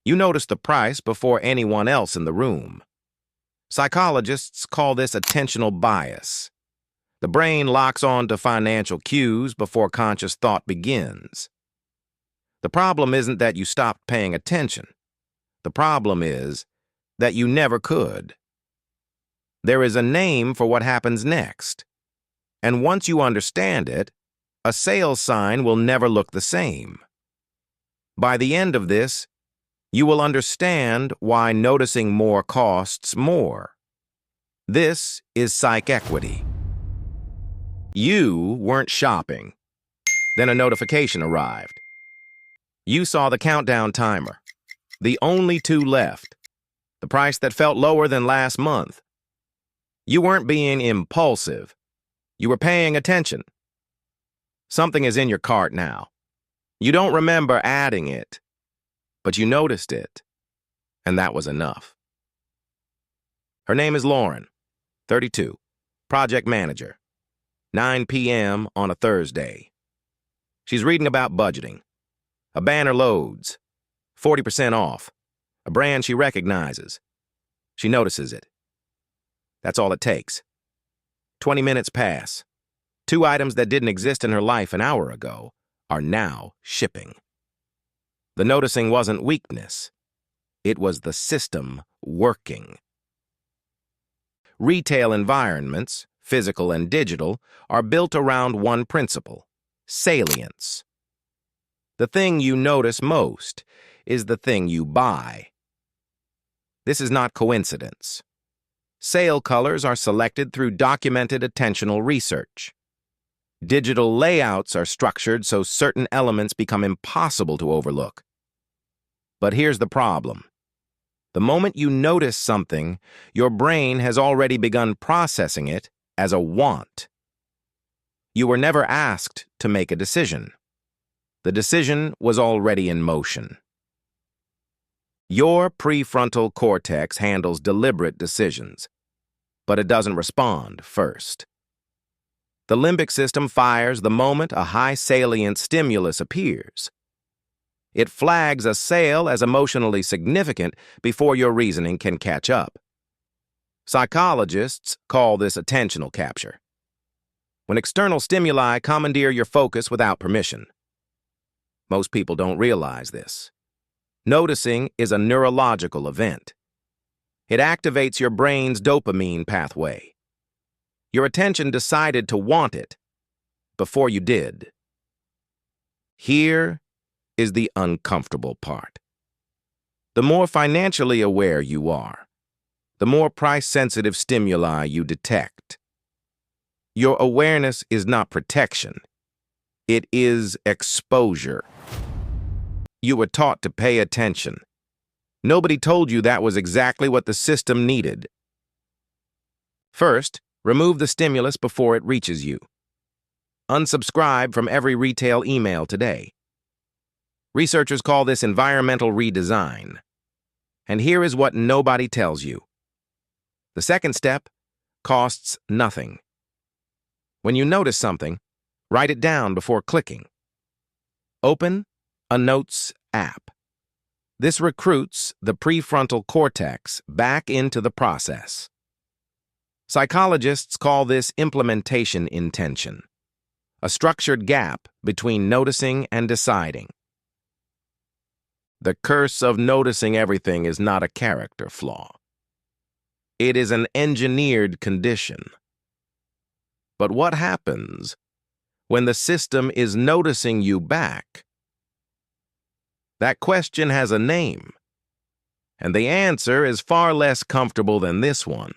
You notice the price before anyone else in the room. Psychologists call this attentional bias. The brain locks on to financial cues before conscious thought begins. The problem isn't that you stopped paying attention. The problem is that you never could. There is a name for what happens next. And once you understand it, a sales sign will never look the same. By the end of this, you will understand why noticing more costs more. This is PsychEquity. You weren't shopping. Then a notification arrived. You saw the countdown timer. The only two left. The price that felt lower than last month. You weren't being impulsive. You were paying attention. Something is in your cart now. You don't remember adding it, but you noticed it, and that was enough. Her name is Lauren, 32, project manager, 9 p.m. on a Thursday. She's reading about budgeting. A banner loads, 40% off, a brand she recognizes. She notices it. That's all it takes. 20 minutes pass. 2 items that didn't exist in her life an hour ago are now shipping. The noticing wasn't weakness. It was the system working. Retail environments, physical and digital, are built around one principle: salience. The thing you notice most is the thing you buy. This is not coincidence. Sale colors are selected through documented attentional research. Digital layouts are structured so certain elements become impossible to overlook. But here's the problem. The moment you notice something, your brain has already begun processing it as a want. You were never asked to make a decision. The decision was already in motion. Your prefrontal cortex handles deliberate decisions, but it doesn't respond first. The limbic system fires the moment a high salient stimulus appears. It flags a sale as emotionally significant before your reasoning can catch up. Psychologists call this attentional capture. When external stimuli commandeer your focus without permission. Most people don't realize this. Noticing is a neurological event. It activates your brain's dopamine pathway. Your attention decided to want it before you did. Here is the uncomfortable part. The more financially aware you are, the more price-sensitive stimuli you detect. Your awareness is not protection. It is exposure. You were taught to pay attention. Nobody told you that was exactly what the system needed. First, remove the stimulus before it reaches you. Unsubscribe from every retail email today. Researchers call this environmental redesign. And here is what nobody tells you. The second step costs nothing. When you notice something, write it down before clicking. Open a Notes app. This recruits the prefrontal cortex back into the process. Psychologists call this implementation intention, a structured gap between noticing and deciding. The curse of noticing everything is not a character flaw. It is an engineered condition. But what happens when the system is noticing you back? That question has a name, and the answer is far less comfortable than this one.